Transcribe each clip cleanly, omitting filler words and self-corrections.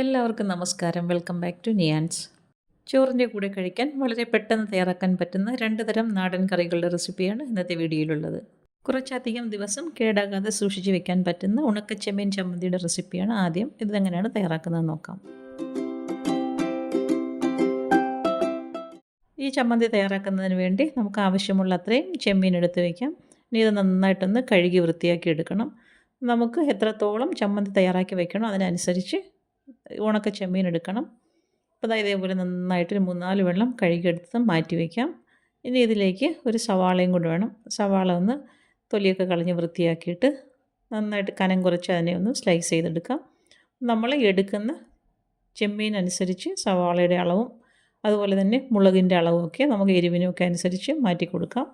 എല്ലാവർക്കും നമസ്കാരം. Welcome back to Niyans. ചോറിൻ്റെ കൂടെ കഴിക്കാൻ വളരെ പെട്ടെന്ന് തയ്യാറാക്കാൻ പറ്റുന്ന 2 തരം നാടൻ കറികളുടെ റെസിപ്പിയാണ് ഇന്നത്തെ വീഡിയോയിലുള്ളത്. കുറച്ചധികം ദിവസം കേടാകാതെ സൂക്ഷിച്ച് വെക്കാൻ പറ്റുന്ന ഉണക്കച്ചെമ്മീൻ ചമ്മന്തിയുടെ റെസിപ്പിയാണ് ആദ്യം. ഇതെങ്ങനെയാണ് തയ്യാറാക്കുന്നത് നോക്കാം. ഈ ചമ്മന്തി തയ്യാറാക്കുന്നതിന് വേണ്ടി നമുക്ക് ആവശ്യമുള്ള അത്രയും ചെമ്മീൻ എടുത്ത് വയ്ക്കാം. ഇനി ഇത് നന്നായിട്ടൊന്ന് കഴുകി വൃത്തിയാക്കി എടുക്കണം. നമുക്ക് എത്രത്തോളം ചമ്മന്തി തയ്യാറാക്കി വെക്കണോ അതിനനുസരിച്ച് ഉണക്ക ചെമ്മീൻ എടുക്കണം. അപ്പോൾ ഇതേപോലെ നന്നായിട്ട് ഒരു 3-4 വെള്ളം കഴുകിയെടുത്ത് മാറ്റി വയ്ക്കാം. ഇനി ഇതിലേക്ക് ഒരു സവാളയും കൂടി വേണം. സവാള ഒന്ന് തൊലിയൊക്കെ കളഞ്ഞ് വൃത്തിയാക്കിയിട്ട് നന്നായിട്ട് കനം കുറച്ച് അതിനെ ഒന്ന് സ്ലൈസ് ചെയ്തെടുക്കാം. നമ്മൾ എടുക്കുന്ന ചെമ്മീനനുസരിച്ച് സവാളയുടെ അളവും അതുപോലെ തന്നെ മുളകിൻ്റെ അളവുമൊക്കെ നമുക്ക് എരിവിനുമൊക്കെ അനുസരിച്ച് മാറ്റി കൊടുക്കാം.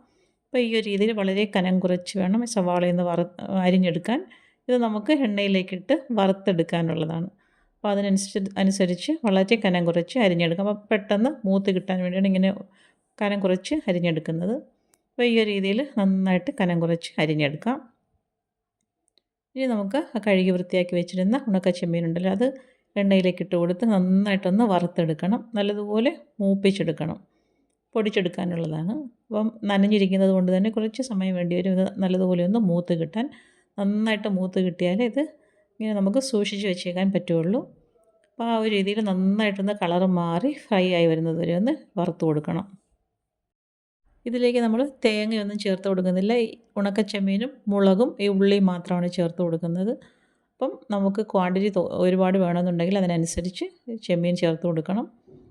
അപ്പോൾ ഈ ഒരു രീതിയിൽ വളരെ കനം കുറച്ച് വേണം സവാളയൊന്ന് അരിഞ്ഞെടുക്കാൻ. ഇത് നമുക്ക് എണ്ണയിലേക്കിട്ട് വറുത്തെടുക്കാനുള്ളതാണ്. അപ്പോൾ അനുസരിച്ച് വളരെ കനം കുറച്ച് അരിഞ്ഞെടുക്കാം. അപ്പോൾ പെട്ടെന്ന് മൂത്ത് കിട്ടാൻ വേണ്ടിയാണ് ഇങ്ങനെ കനം കുറച്ച് അരിഞ്ഞെടുക്കുന്നത്. അപ്പോൾ ഈ ഒരു രീതിയിൽ നന്നായിട്ട് കനം കുറച്ച് അരിഞ്ഞെടുക്കാം. ഇനി നമുക്ക് കഴുകി വൃത്തിയാക്കി വെച്ചിരുന്ന ഉണക്ക ചെമ്മീനുണ്ടല്ലോ അത് എണ്ണയിലേക്ക് ഇട്ട് കൊടുത്ത് നന്നായിട്ടൊന്ന് വറുത്തെടുക്കണം. നല്ലതുപോലെ മൂപ്പിച്ചെടുക്കണം. പൊടിച്ചെടുക്കാനുള്ളതാണ്. അപ്പം നനഞ്ഞിരിക്കുന്നത് കൊണ്ട് തന്നെ കുറച്ച് സമയം വേണ്ടി വരും ഇത് നല്ലതുപോലെ ഒന്ന് മൂത്ത് കിട്ടാൻ. നന്നായിട്ട് മൂത്ത് കിട്ടിയാലേ ഇത് ഇങ്ങനെ നമുക്ക് സൂക്ഷിച്ച് വെച്ചേക്കാൻ പറ്റുള്ളൂ. അപ്പോൾ ആ ഒരു രീതിയിൽ നന്നായിട്ടൊന്ന് കളറ് മാറി ഫ്രൈ ആയി വരുന്നത് വരെ ഒന്ന് വറുത്ത് കൊടുക്കണം. ഇതിലേക്ക് നമ്മൾ തേങ്ങയൊന്നും ചേർത്ത് കൊടുക്കുന്നില്ല. ഈ ഉണക്കച്ചെമ്മീനും മുളകും ഈ ഉള്ളിയും മാത്രമാണ് ചേർത്ത് കൊടുക്കുന്നത്. അപ്പം നമുക്ക് ക്വാണ്ടിറ്റി ഒരുപാട് വേണമെന്നുണ്ടെങ്കിൽ അതിനനുസരിച്ച് ചെമ്മീൻ ചേർത്ത് കൊടുക്കണം.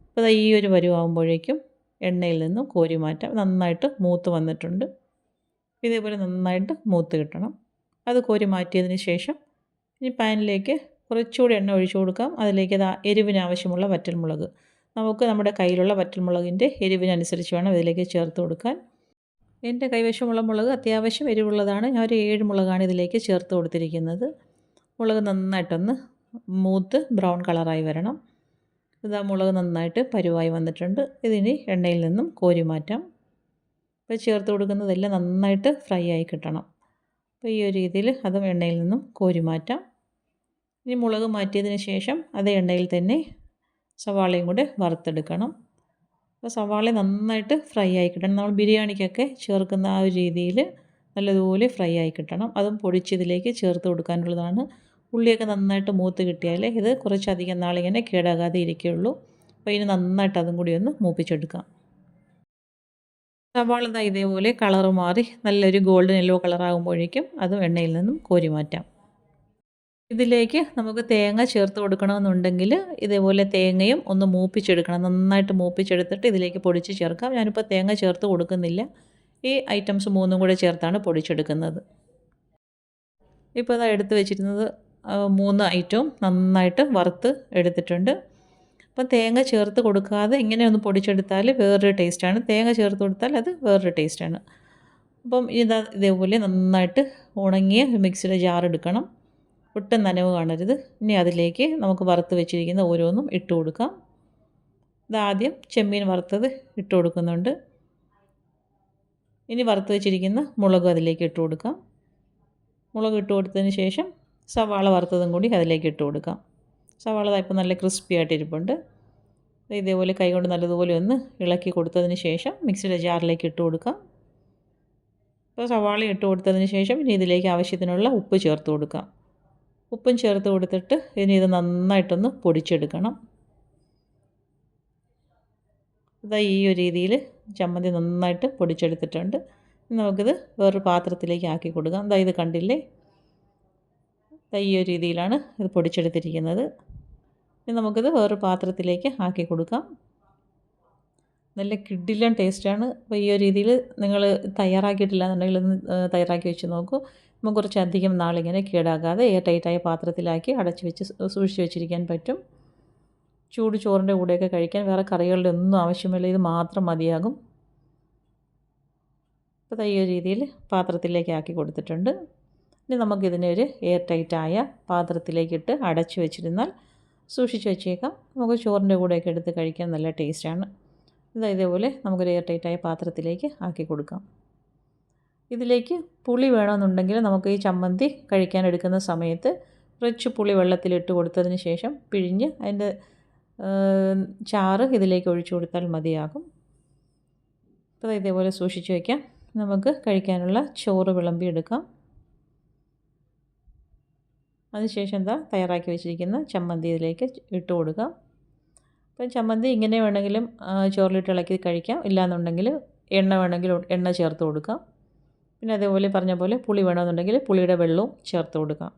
അപ്പോൾ ഈ ഒരു പരുവാകുമ്പോഴേക്കും എണ്ണയിൽ നിന്നും കോരി മാറ്റാം. നന്നായിട്ട് മൂത്ത് വന്നിട്ടുണ്ട്. ഇതേപോലെ നന്നായിട്ട് മൂത്ത് കിട്ടണം. അത് കോരി മാറ്റിയതിന് ശേഷം ഇനി പാനിലേക്ക് കുറച്ചുകൂടി എണ്ണ ഒഴിച്ചു കൊടുക്കാം. അതിലേക്ക് എരിവിന് ആവശ്യമുള്ള വറ്റൽമുളക് നമുക്ക് നമ്മുടെ കയ്യിലുള്ള വറ്റൽമുളകിൻ്റെ എരിവിനനുസരിച്ച് വേണം ഇതിലേക്ക് ചേർത്ത് കൊടുക്കാൻ. എൻ്റെ കൈവശമുള്ള മുളക് അത്യാവശ്യം എരിവുള്ളതാണ്. ഞാൻ ഒരു 7 മുളകാണ് ഇതിലേക്ക് ചേർത്ത് കൊടുത്തിരിക്കുന്നത്. മുളക് നന്നായിട്ടൊന്ന് മൂത്ത് ബ്രൗൺ കളറായി വരണം. ഇതാ മുളക് നന്നായിട്ട് പരുവായി വന്നിട്ടുണ്ട്. ഇതിനി എണ്ണയിൽ നിന്നും കോരി മാറ്റാം. ഇപ്പോൾ ചേർത്ത് കൊടുക്കുന്നതെല്ലാം നന്നായിട്ട് ഫ്രൈ ആയി കിട്ടണം. അപ്പോൾ ഈ ഒരു രീതിയിൽ അതും എണ്ണയിൽ നിന്നും കോരി മാറ്റാം. ഇനി മുളക് മാറ്റിയതിന് ശേഷം അതേ എണ്ണയിൽ തന്നെ സവാളയും കൂടെ വറുത്തെടുക്കണം. അപ്പോൾ സവാള നന്നായിട്ട് ഫ്രൈ ആയി കിട്ടണം. നമ്മൾ ബിരിയാണിക്കൊക്കെ ചേർക്കുന്ന ആ ഒരു രീതിയിൽ നല്ലതുപോലെ ഫ്രൈ ആയി കിട്ടണം. അതും പൊടിച്ചതിലേക്ക് ചേർത്ത് കൊടുക്കാനുള്ളതാണ്. ഉള്ളിയൊക്കെ നന്നായിട്ട് മൂത്ത് കിട്ടിയാലേ ഇത് കുറച്ചധികം നാളിങ്ങനെ കേടാകാതെ ഇരിക്കുകയുള്ളൂ. അപ്പോൾ ഇനി നന്നായിട്ട് അതും കൂടി ഒന്ന് മൂപ്പിച്ചെടുക്കാം. സവാള ഇതേപോലെ കളറ് മാറി നല്ലൊരു ഗോൾഡൻ യെല്ലോ കളറാകുമ്പോഴേക്കും അതും എണ്ണയിൽ നിന്നും കോരി മാറ്റാം. ഇതിലേക്ക് നമുക്ക് തേങ്ങ ചേർത്ത് കൊടുക്കണമെന്നുണ്ടെങ്കിൽ ഇതേപോലെ തേങ്ങയും ഒന്ന് മൂപ്പിച്ചെടുക്കണം. നന്നായിട്ട് മൂപ്പിച്ചെടുത്തിട്ട് ഇതിലേക്ക് പൊടിച്ച് ചേർക്കാം. ഞാനിപ്പോൾ തേങ്ങ ചേർത്ത് കൊടുക്കുന്നില്ല. ഈ ഐറ്റംസ് 3 കൂടെ ചേർത്താണ് പൊടിച്ചെടുക്കുന്നത്. ഇപ്പോൾ എടുത്ത് വെച്ചിരുന്നത് 3 ഐറ്റവും നന്നായിട്ട് വറുത്ത് എടുത്തിട്ടുണ്ട്. അപ്പം തേങ്ങ ചേർത്ത് കൊടുക്കാതെ ഇങ്ങനെ ഒന്ന് പൊടിച്ചെടുത്താൽ വേറൊരു ടേസ്റ്റാണ്. തേങ്ങ ചേർത്ത് കൊടുത്താൽ അത് വേറൊരു ടേസ്റ്റാണ്. അപ്പം ഇതേപോലെ നന്നായിട്ട് ഉണങ്ങിയ മിക്സിയുടെ ജാർ എടുക്കണം. ഒട്ടും നനവ് കാണരുത്. ഇനി അതിലേക്ക് നമുക്ക് വറുത്ത് വെച്ചിരിക്കുന്ന ഓരോന്നും ഇട്ട് കൊടുക്കാം. ഇതാദ്യം ചെമ്മീൻ വറുത്തത് ഇട്ട് കൊടുക്കുന്നുണ്ട്. ഇനി വറുത്ത് വെച്ചിരിക്കുന്ന മുളകും അതിലേക്ക് ഇട്ട് കൊടുക്കാം. മുളക് ഇട്ട് കൊടുത്തതിന് ശേഷം സവാള വറുത്തതും കൂടി അതിലേക്ക് ഇട്ട് കൊടുക്കാം. സവാള ഇപ്പോൾ നല്ല ക്രിസ്പി ആയിട്ടിരിപ്പുണ്ട്. ഇതേപോലെ കൈകൊണ്ട് നല്ലതുപോലെ ഒന്ന് ഇളക്കി കൊടുത്തതിന് ശേഷം മിക്സിയുടെ ജാറിലേക്ക് ഇട്ട് കൊടുക്കാം. അപ്പോൾ സവാള ഇട്ട് കൊടുത്തതിന് ശേഷം ഇനി ഇതിലേക്ക് ആവശ്യത്തിനുള്ള ഉപ്പ് ചേർത്ത് കൊടുക്കാം. ഉപ്പും ചേർത്ത് കൊടുത്തിട്ട് ഇനി ഇത് നന്നായിട്ടൊന്ന് പൊടിച്ചെടുക്കണം. ഈ ഒരു രീതിയിൽ ചമ്മന്തി നന്നായിട്ട് പൊടിച്ചെടുത്തിട്ടുണ്ട്. നമുക്കിത് വേറൊരു പാത്രത്തിലേക്ക് ആക്കി കൊടുക്കാം. ഇത് കണ്ടില്ലേ, ഈ ഒരു രീതിയിലാണ് ഇത് പൊടിച്ചെടുത്തിരിക്കുന്നത്. ഇനി നമുക്കിത് വേറൊരു പാത്രത്തിലേക്ക് ആക്കി കൊടുക്കാം. നല്ല കിഡിലൻ ടേസ്റ്റാണ്. അപ്പോൾ ഈ ഒരു രീതിയിൽ നിങ്ങൾ തയ്യാറാക്കിയിട്ടില്ല എന്നുണ്ടെങ്കിൽ ഒന്ന് തയ്യാറാക്കി വെച്ച് നോക്കൂ. നമുക്ക് കുറച്ചധികം നാളിങ്ങനെ കേടാകാതെ എയർ ടൈറ്റായ പാത്രത്തിലാക്കി അടച്ച് വെച്ച് സൂക്ഷിച്ച് വെച്ചിരിക്കാൻ പറ്റും. ചൂട് ചോറിൻ്റെ കൂടെയൊക്കെ കഴിക്കാൻ വേറെ കറികളുടെ ഒന്നും ആവശ്യമില്ല. ഇത് മാത്രം മതിയാകും. അപ്പോൾ ഈ ഒരു രീതിയിൽ പാത്രത്തിലേക്ക് ആക്കി കൊടുത്തിട്ടുണ്ട്. ഇനി നമുക്കിതിനെ ഒരു എയർ ടൈറ്റായ പാത്രത്തിലേക്കിട്ട് അടച്ച് വെച്ചിരുന്നാൽ സൂക്ഷിച്ച് വെച്ചേക്കാം. നമുക്ക് ചോറിൻ്റെ കൂടെയൊക്കെ എടുത്ത് കഴിക്കാൻ നല്ല ടേസ്റ്റാണ്. ഇതേപോലെ നമുക്കൊരു എയർ ടൈറ്റായ പാത്രത്തിലേക്ക് ആക്കി കൊടുക്കാം. ഇതിലേക്ക് പുളി വേണമെന്നുണ്ടെങ്കിൽ നമുക്ക് ഈ ചമ്മന്തി കഴിക്കാൻ എടുക്കുന്ന സമയത്ത് കുറച്ച് പുളി വെള്ളത്തിലിട്ട് കൊടുത്തതിന് ശേഷം പിഴിഞ്ഞ് അതിൻ്റെ ചാറ് ഇതിലേക്ക് ഒഴിച്ചു കൊടുത്താൽ മതിയാകും. അപ്പോൾ ഇതേപോലെ സൂക്ഷിച്ച് വയ്ക്കാം. നമുക്ക് കഴിക്കാനുള്ള ചോറ് വിളമ്പിയെടുക്കാം. അതിനുശേഷം തയ്യാറാക്കി വെച്ചിരിക്കുന്ന ചമ്മന്തി ഇതിലേക്ക് ഇട്ട് കൊടുക്കാം. അപ്പം ചമ്മന്തി ഇങ്ങനെ വേണമെങ്കിലും ചോറിലിട്ട് ഇളക്കി കഴിക്കാം. ഇല്ലയെന്നുണ്ടെങ്കിൽ എണ്ണ വേണമെങ്കിൽ എണ്ണ ചേർത്ത് കൊടുക്കാം. പിന്നെ അതേപോലെ പറഞ്ഞ പോലെ പുളി വേണമെന്നുണ്ടെങ്കിൽ പുളിയുടെ വെള്ളവും ചേർത്ത് കൊടുക്കാം.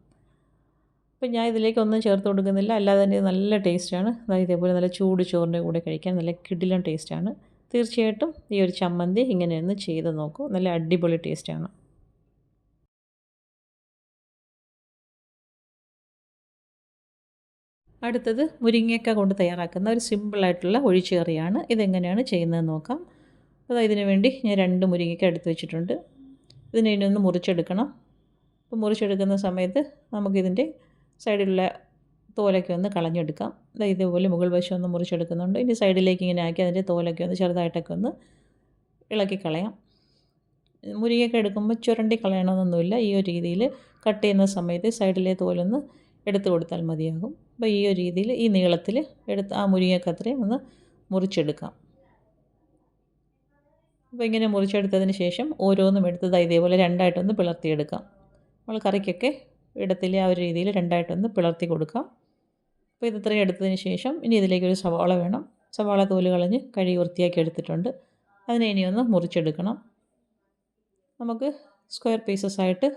അപ്പം ഞാൻ ഇതിലേക്കൊന്നും ചേർത്ത് കൊടുക്കുന്നില്ല. അല്ലാതെ തന്നെ നല്ല ടേസ്റ്റാണ്. ഇതേപോലെ നല്ല ചൂട് ചോറിൻ്റെ കൂടെ കഴിക്കാൻ നല്ല കിടിലൻ ടേസ്റ്റാണ്. തീർച്ചയായിട്ടും ഈ ഒരു ചമ്മന്തി ഇങ്ങനെയൊന്ന് ചെയ്ത് നോക്കൂ. നല്ല അടിപൊളി ടേസ്റ്റാണ്. അടുത്തത് മുരിങ്ങയ്ക്ക കൊണ്ട് തയ്യാറാക്കുന്ന ഒരു സിമ്പിളായിട്ടുള്ള ഒഴിച്ച് കറിയാണ്. ഇതെങ്ങനെയാണ് ചെയ്യുന്നതെന്ന് നോക്കാം. ഇതിന് വേണ്ടി ഞാൻ 2 മുരിങ്ങയ്ക്ക എടുത്ത് വെച്ചിട്ടുണ്ട്. ഇതിനെ ഇനി ഒന്ന് മുറിച്ചെടുക്കണം. അപ്പോൾ മുറിച്ചെടുക്കുന്ന സമയത്ത് നമുക്കിതിൻ്റെ സൈഡിലുള്ള തോലൊക്കെ ഒന്ന് കളഞ്ഞെടുക്കാം. ഇതേപോലെ മുകൾ വശം ഒന്ന് മുറിച്ചെടുക്കുന്നുണ്ട്. ഇനി സൈഡിലേക്ക് ഇങ്ങനെ ആക്കി അതിൻ്റെ തോലൊക്കെ ഒന്ന് ചെറുതായിട്ടൊക്കെ ഒന്ന് ഇളക്കി കളയാം. മുരിങ്ങയ്ക്ക എടുക്കുമ്പോൾ ചുരണ്ടി കളയണമെന്നൊന്നുമില്ല. ഈ ഒരു രീതിയിൽ കട്ട് ചെയ്യുന്ന സമയത്ത് സൈഡിലെ തോലൊന്ന് എടുത്ത് കൊടുത്താൽ മതിയാകും. അപ്പോൾ ഈ ഒരു രീതിയിൽ ഈ നീളത്തിൽ എടുത്ത് ആ മുരിങ്ങയ്ക്ക അത്രയും ഒന്ന് മുറിച്ചെടുക്കാം. അപ്പോൾ ഇങ്ങനെ മുറിച്ചെടുത്തതിന് ശേഷം ഓരോന്നും എടുത്ത് ഇതേപോലെ രണ്ടായിട്ടൊന്ന് പിളർത്തിയെടുക്കാം. നമ്മൾ കറിക്കൊക്കെ ഇടത്തിൽ ആ ഒരു രീതിയിൽ രണ്ടായിട്ടൊന്ന് പിളർത്തി കൊടുക്കാം. അപ്പോൾ ഇത്രയും എടുത്തതിന് ശേഷം ഇനി ഇതിലേക്കൊരു സവാള വേണം. സവാള തോല് കളഞ്ഞ് കഴുകി വൃത്തിയാക്കി എടുത്തിട്ടുണ്ട്. അതിനെ ഇനി ഒന്ന് മുറിച്ചെടുക്കണം. നമുക്ക് സ്ക്വയർ പീസസ് ആയിട്ട്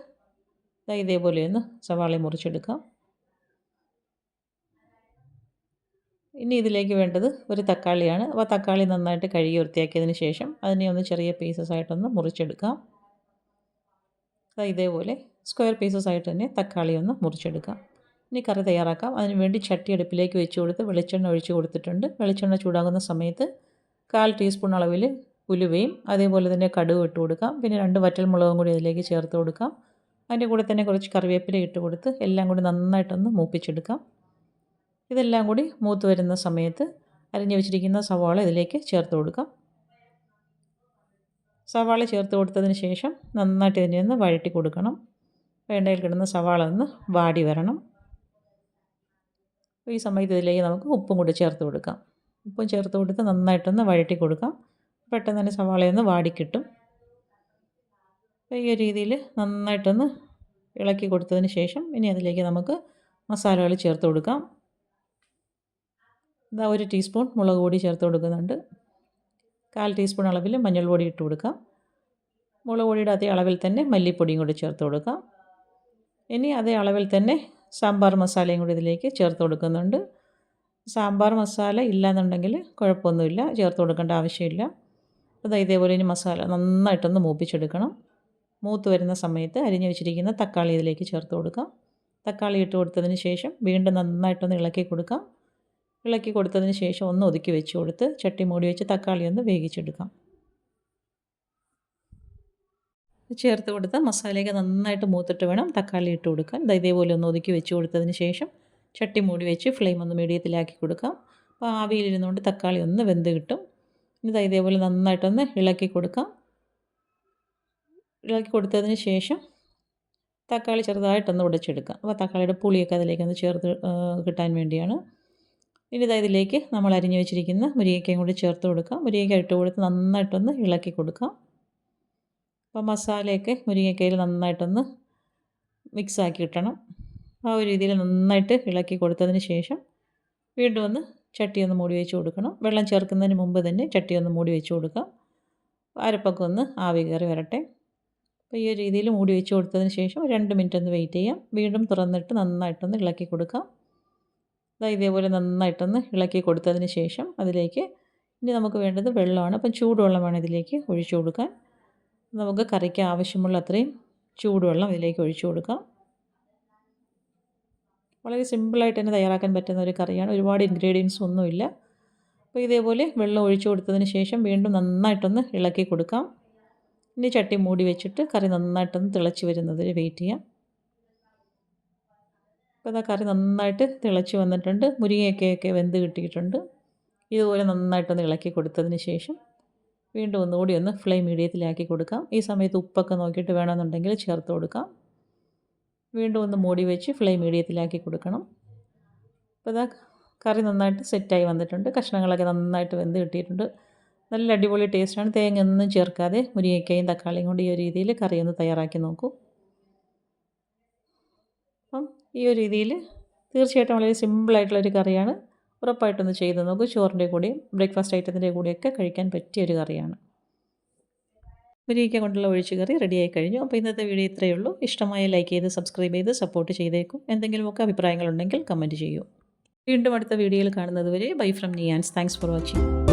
ഇതേപോലെ ഒന്ന് സവാള മുറിച്ചെടുക്കാം. ഇനി ഇതിലേക്ക് വേണ്ടത് ഒരു തക്കാളിയാണ്. അപ്പോൾ തക്കാളി നന്നായിട്ട് കഴുകി വൃത്തിയാക്കിയതിന് ശേഷം അതിനെ ഒന്ന് ചെറിയ പീസസ് ആയിട്ടൊന്ന് മുറിച്ചെടുക്കാം. ഇതേപോലെ സ്ക്വയർ പീസസ് ആയിട്ട് തന്നെ തക്കാളി ഒന്ന് മുറിച്ചെടുക്കാം. ഇനി കറി തയ്യാറാക്കാം. അതിന് വേണ്ടി ചട്ടി അടുപ്പിലേക്ക് വെച്ച് കൊടുത്ത് വെളിച്ചെണ്ണ ഒഴിച്ച് കൊടുത്തിട്ടുണ്ട്. വെളിച്ചെണ്ണ ചൂടാകുന്ന സമയത്ത് 1/4 ടീസ്പൂൺ അളവിൽ ഉലുവയും അതേപോലെ തന്നെ കടുക് ഇട്ട് കൊടുക്കാം. പിന്നെ 2 വറ്റൽമുളകും കൂടി അതിലേക്ക് ചേർത്ത് കൊടുക്കാം. അതിൻ്റെ കൂടെ തന്നെ കുറച്ച് കറിവേപ്പില ഇട്ട് കൊടുത്ത് എല്ലാം കൂടി നന്നായിട്ടൊന്ന് മൂപ്പിച്ചെടുക്കാം. ഇതെല്ലാം കൂടി മൂത്ത് വരുന്ന സമയത്ത് അരിഞ്ഞു വെച്ചിരിക്കുന്ന സവാള ഇതിലേക്ക് ചേർത്ത് കൊടുക്കാം. സവാള ചേർത്ത് കൊടുത്തതിന് ശേഷം നന്നായിട്ട് ഇതിനെ ഒന്ന് വഴറ്റി കൊടുക്കണം. എണ്ണയിൽ കിടന്ന സവാള ഒന്ന് വാടി വരണം. ഈ സമയത്ത് ഇതിലേക്ക് നമുക്ക് ഉപ്പും കൂടി ചേർത്ത് കൊടുക്കാം. ഉപ്പും ചേർത്ത് കൊടുത്ത് നന്നായിട്ടൊന്ന് വഴറ്റി കൊടുക്കാം. പെട്ടെന്ന് തന്നെ സവാളയൊന്ന് വാടിക്കിട്ടും. ഈ രീതിയിൽ നന്നായിട്ടൊന്ന് ഇളക്കി കൊടുത്തതിന് ശേഷം ഇനി അതിലേക്ക് നമുക്ക് മസാലകൾ ചേർത്ത് കൊടുക്കാം. 1 ടീസ്പൂൺ മുളക് പൊടി ചേർത്ത് കൊടുക്കുന്നുണ്ട്. 1/4 ടീസ്പൂൺ അളവിൽ മഞ്ഞൾപ്പൊടി ഇട്ട് കൊടുക്കാം. മുളക് പൊടിയുടെ അതേ അളവിൽ തന്നെ മല്ലിപ്പൊടിയും കൂടി ചേർത്ത് കൊടുക്കാം. ഇനി അതേ അളവിൽ തന്നെ സാമ്പാർ മസാലയും കൂടി ഇതിലേക്ക് ചേർത്ത് കൊടുക്കുന്നുണ്ട്. സാമ്പാർ മസാല ഇല്ലയെന്നുണ്ടെങ്കിൽ കുഴപ്പമൊന്നുമില്ല, ചേർത്ത് കൊടുക്കേണ്ട ആവശ്യമില്ല. അപ്പോൾ ഇതേപോലെ ഇനി മസാല നന്നായിട്ടൊന്ന് മൂപ്പിച്ചെടുക്കണം. മൂത്ത് വരുന്ന സമയത്ത് അരിഞ്ഞു വെച്ചിരിക്കുന്ന തക്കാളി ഇതിലേക്ക് ചേർത്ത് കൊടുക്കാം. തക്കാളി ഇട്ട് കൊടുത്തതിന് ശേഷം വീണ്ടും നന്നായിട്ടൊന്ന് ഇളക്കി കൊടുക്കാം. ഇളക്കി കൊടുത്തതിന് ശേഷം ഒന്ന് ഒതുക്കി വെച്ച് കൊടുത്ത് ചട്ടി മൂടി വെച്ച് തക്കാളി ഒന്ന് വേവിച്ചെടുക്കാം. ചേർത്ത് കൊടുത്ത മസാലയൊക്കെ നന്നായിട്ട് മൂത്തിട്ട് വേണം തക്കാളി ഇട്ട് കൊടുക്കാൻ. ഇതേപോലെ ഒന്ന് ഒതുക്കി വെച്ച് കൊടുത്തതിന് ശേഷം ചട്ടി മൂടി വെച്ച് ഫ്ലെയിം ഒന്ന് മീഡിയത്തിലാക്കി കൊടുക്കാം. അപ്പോൾ ആവിയിലിരുന്നുകൊണ്ട് തക്കാളി ഒന്ന് വെന്ത് കിട്ടും. ഇതേപോലെ നന്നായിട്ടൊന്ന് ഇളക്കി കൊടുക്കാം. ഇളക്കി കൊടുത്തതിന് ശേഷം തക്കാളി ചെറുതായിട്ടൊന്ന് ഉടച്ചെടുക്കാം. അപ്പോൾ തക്കാളിയുടെ പുളിയൊക്കെ അതിലേക്കൊന്ന് ചേർത്ത് കിട്ടാൻ വേണ്ടിയാണ്. ഇനി ഇതിലേക്ക് നമ്മൾ അരിഞ്ഞു വെച്ചിരിക്കുന്ന മുരിങ്ങയ്ക്കയും കൂടി ചേർത്ത് കൊടുക്കാം. മുരിങ്ങയ്ക്ക ഇട്ട് കൊടുത്ത് നന്നായിട്ടൊന്ന് ഇളക്കി കൊടുക്കാം. അപ്പോൾ മസാലയൊക്കെ മുരിങ്ങയ്ക്കയിൽ നന്നായിട്ടൊന്ന് മിക്സാക്കി കിട്ടണം. ആ ഒരു രീതിയിൽ നന്നായിട്ട് ഇളക്കി കൊടുത്തതിന് ശേഷം വീണ്ടും ഒന്ന് ചട്ടി ഒന്ന് മൂടി വെച്ച് കൊടുക്കണം. വെള്ളം ചേർക്കുന്നതിന് മുമ്പ് തന്നെ ചട്ടി ഒന്ന് മൂടി വെച്ച് കൊടുക്കാം. അരപ്പൊക്കെ ഒന്ന് ആവി കയറി വരട്ടെ. അപ്പോൾ ഈ ഒരു രീതിയിൽ മൂടി വെച്ച് കൊടുത്തതിന് ശേഷം 2 മിനിറ്റ് ഒന്ന് വെയിറ്റ് ചെയ്യാം. വീണ്ടും തുറന്നിട്ട് നന്നായിട്ടൊന്ന് ഇളക്കി കൊടുക്കാം. ഇതേപോലെ നന്നായിട്ടൊന്ന് ഇളക്കി കൊടുത്തതിന് ശേഷം അതിലേക്ക് ഇനി നമുക്ക് വേണ്ടത് വെള്ളമാണ്. അപ്പം ചൂടുവെള്ളം വേണം ഇതിലേക്ക് ഒഴിച്ചു കൊടുക്കാൻ. നമുക്ക് കറിക്ക് ആവശ്യമുള്ള അത്രയും ചൂടുവെള്ളം ഇതിലേക്ക് ഒഴിച്ചു കൊടുക്കാം. വളരെ സിമ്പിളായിട്ട് തന്നെ തയ്യാറാക്കാൻ പറ്റുന്ന ഒരു കറിയാണ്. ഒരുപാട് ഇൻഗ്രീഡിയൻസ് ഒന്നുമില്ല. അപ്പോൾ ഇതേപോലെ വെള്ളം ഒഴിച്ചു കൊടുത്തതിന് ശേഷം വീണ്ടും നന്നായിട്ടൊന്ന് ഇളക്കി കൊടുക്കാം. ഇനി ചട്ടി മൂടി വെച്ചിട്ട് കറി നന്നായിട്ടൊന്ന് തിളച്ച് വരുന്നതിന് വെയിറ്റ് ചെയ്യാം. അപ്പോൾ കറി നന്നായിട്ട് തിളച്ച് വന്നിട്ടുണ്ട്. മുരിങ്ങയൊക്കെ വെന്ത് കിട്ടിയിട്ടുണ്ട്. ഇതുപോലെ നന്നായിട്ടൊന്ന് ഇളക്കി കൊടുത്തതിന് ശേഷം വീണ്ടും ഒന്നുകൂടി ഒന്ന് ഫ്ലെയിം മീഡിയത്തിലാക്കി കൊടുക്കാം. ഈ സമയത്ത് ഉപ്പൊക്കെ നോക്കിയിട്ട് വേണമെന്നുണ്ടെങ്കിൽ ചേർത്ത് കൊടുക്കാം. വീണ്ടും ഒന്ന് മൂടി വെച്ച് ഫ്ലെയിം മീഡിയത്തിലാക്കി കൊടുക്കണം. അപ്പോൾ ഇതാ കറി നന്നായിട്ട് സെറ്റായി വന്നിട്ടുണ്ട്. കഷ്ണങ്ങളൊക്കെ നന്നായിട്ട് വെന്ത് കിട്ടിയിട്ടുണ്ട്. നല്ല അടിപൊളി ടേസ്റ്റാണ്. തേങ്ങ ഒന്നും ചേർക്കാതെ മുരിങ്ങയ്ക്കയും തക്കാളിയും കൊണ്ട് ഈ ഒരു രീതിയിൽ കറി ഒന്ന് തയ്യാറാക്കി നോക്കൂ. അപ്പം ഈ ഒരു രീതിയിൽ തീർച്ചയായിട്ടും വളരെ സിമ്പിളായിട്ടുള്ളൊരു കറിയാണ്. ഉറപ്പായിട്ടൊന്ന് ചെയ്ത് നോക്കൂ. ചോറിൻ്റെ കൂടെയും ബ്രേക്ക്ഫാസ്റ്റ് ഐറ്റത്തിൻ്റെ കൂടെയൊക്കെ കഴിക്കാൻ പറ്റിയൊരു കറിയാണ്. മുരിങ്ങയ്ക്ക കൊണ്ടുള്ള ഒഴിച്ചുകറി റെഡിയായി കഴിഞ്ഞു. അപ്പോൾ ഇന്നത്തെ വീഡിയോ ഇത്രയേ ഉള്ളൂ. ഇഷ്ടമായ ലൈക്ക് ചെയ്ത് സബ്സ്ക്രൈബ് ചെയ്ത് സപ്പോർട്ട് ചെയ്തേക്കും. എന്തെങ്കിലുമൊക്കെ അഭിപ്രായങ്ങളുണ്ടെങ്കിൽ കമൻറ്റ് ചെയ്യൂ. വീണ്ടും അടുത്ത വീഡിയോയിൽ കാണുന്നത് വരെ bye from Niyans. Thanks for watching.